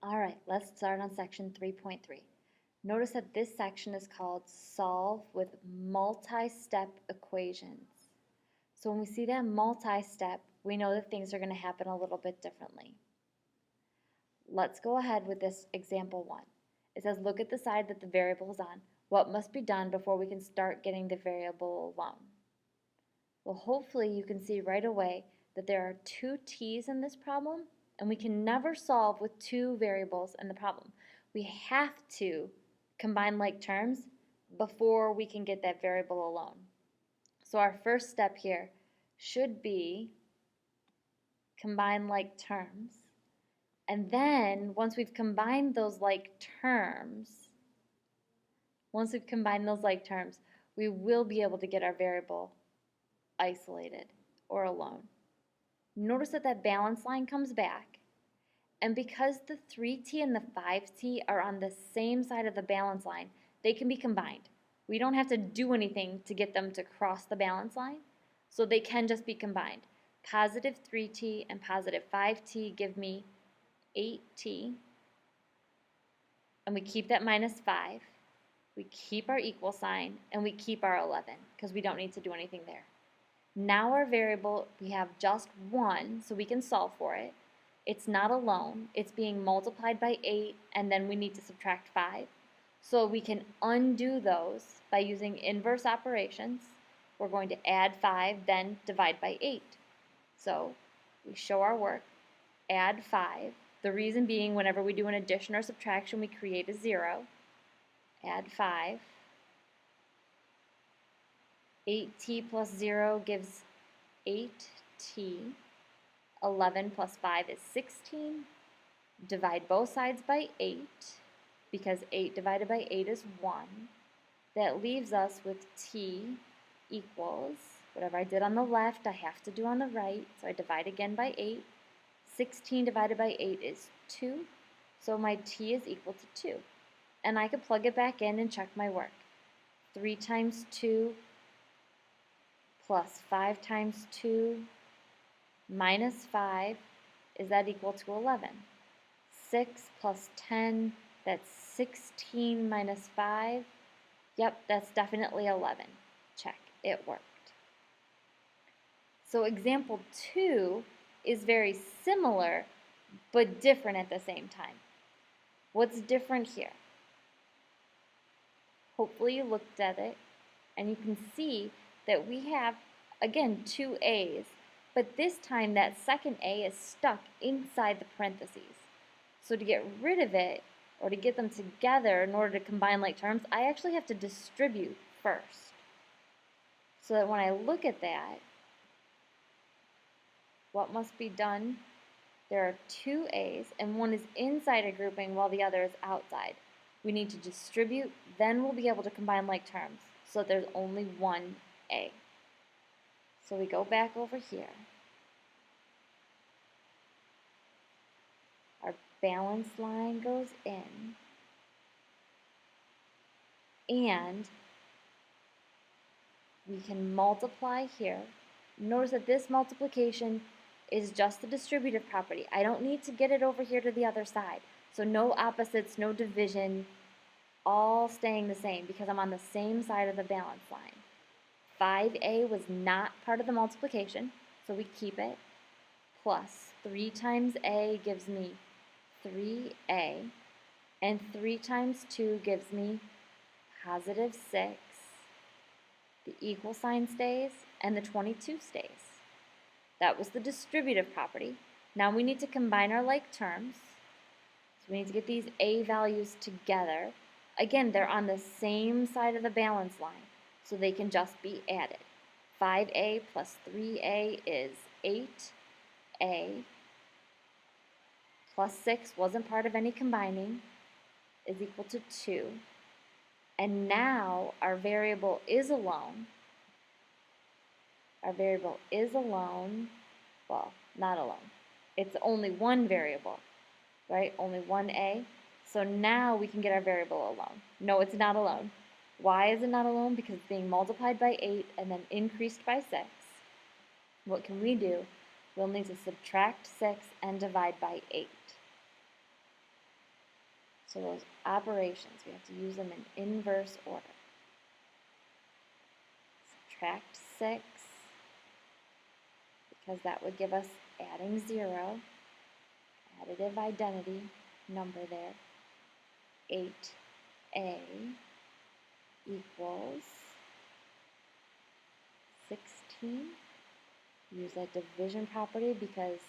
All right, let's start on section 3.3. Notice that this section is called Solve with Multi-Step Equations. So when we see that multi-step, we know that things are going to happen a little bit differently. Let's go ahead with this example 1. It says, look at the side that the variable is on. What must be done before we can start getting the variable alone? Well, hopefully you can see right away that there are two t's in this problem, and we can never solve with two variables in the problem. We have to combine like terms before we can get that variable alone. So our first step here should be combine like terms. And then once we've combined those like terms, we will be able to get our variable isolated or alone. Notice that that balance line comes back, and because the 3t and the 5t are on the same side of the balance line, they can be combined. We don't have to do anything to get them to cross the balance line, so they can just be combined. Positive 3t and positive 5t give me 8t, and we keep that minus 5. We keep our equal sign, and we keep our 11, because we don't need to do anything there. Now our variable, we have just 1, so we can solve for it. It's not alone. It's being multiplied by 8, and then we need to subtract 5. So we can undo those by using inverse operations. We're going to add 5, then divide by 8. So we show our work, add 5. The reason being, whenever we do an addition or subtraction, we create a 0. Add 5. 8t plus 0 gives 8t. 11 plus 5 is 16. Divide both sides by 8, because 8 divided by 8 is 1. That leaves us with t equals, whatever I did on the left, I have to do on the right, so I divide again by 8. 16 divided by 8 is 2, so my t is equal to 2. And I could plug it back in and check my work. 3 times 2 plus 5 times 2 minus 5, is that equal to 11? 6 plus 10, that's 16 minus 5. Yep, that's definitely 11. Check, it worked. So example 2 is very similar, but different at the same time. What's different here? Hopefully you looked at it, and you can see that we have, again, two a's. But this time that second a is stuck inside the parentheses. So to get rid of it, or to get them together in order to combine like terms, I actually have to distribute first. So that when I look at that, what must be done? There are two a's, and one is inside a grouping while the other is outside. We need to distribute, then we'll be able to combine like terms, so that there's only one a. So we go back over here. Our balance line goes in. And we can multiply here. Notice that this multiplication is just the distributive property. I don't need to get it over here to the other side. So no opposites, no division, all staying the same because I'm on the same side of the balance line. 5a was not part of the multiplication, so we keep it. Plus 3 times a gives me 3a, and 3 times 2 gives me positive 6. The equal sign stays, and the 22 stays. That was the distributive property. Now we need to combine our like terms. So we need to get these a values together. Again, they're on the same side of the balance line, so they can just be added. 5a plus 3a is 8a, plus 6 wasn't part of any combining, is equal to 2. And now our variable is alone. Our variable is alone. Well, not alone. It's only one variable, right? Only one a. So now we can get our variable alone. No, it's not alone. Why is it not alone? Because it's being multiplied by 8 and then increased by 6. What can we do? We'll need to subtract 6 and divide by 8. So those operations, we have to use them in inverse order. Subtract 6, because that would give us adding 0, additive identity number there, 8a equals 16. Use that division property because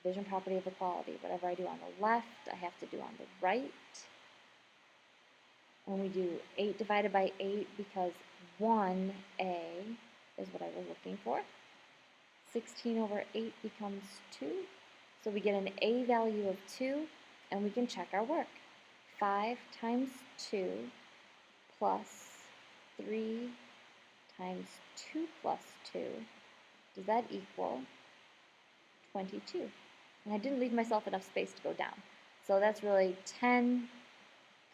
division property of equality. Whatever I do on the left, I have to do on the right. And we do 8 divided by 8 because 1a is what I was looking for. 16 over 8 becomes 2. So we get an a value of 2, and we can check our work. 5 times 2 plus 3 times 2 plus 2, does that equal 22? And I didn't leave myself enough space to go down. So that's really 10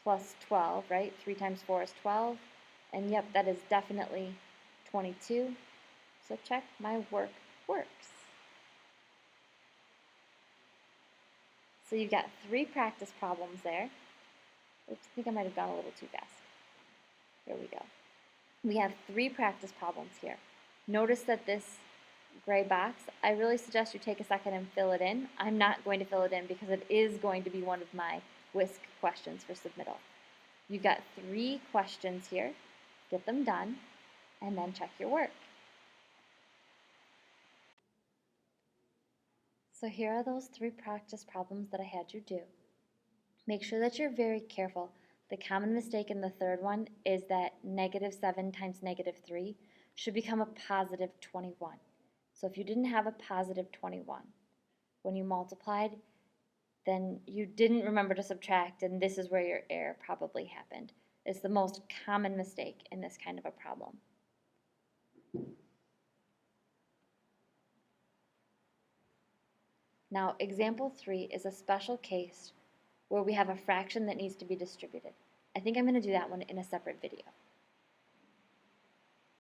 plus 12, right? 3 times 4 is 12. And yep, that is definitely 22. So check, my work works. So you've got 3 practice problems there. Oops, I think I might have gone a little too fast. Here we go. We have 3 practice problems here. Notice that this gray box, I really suggest you take a second and fill it in. I'm not going to fill it in because it is going to be one of my WISC questions for submittal. You've got 3 questions here. Get them done, and then check your work. So here are those 3 practice problems that I had you do. Make sure that you're very careful. The common mistake in the third one is that -7 times -3 should become a positive 21. So if you didn't have a positive 21 when you multiplied, then you didn't remember to subtract, and this is where your error probably happened. It's the most common mistake in this kind of a problem. Now, example 3 is a special case where we have a fraction that needs to be distributed. I think I'm going to do that one in a separate video.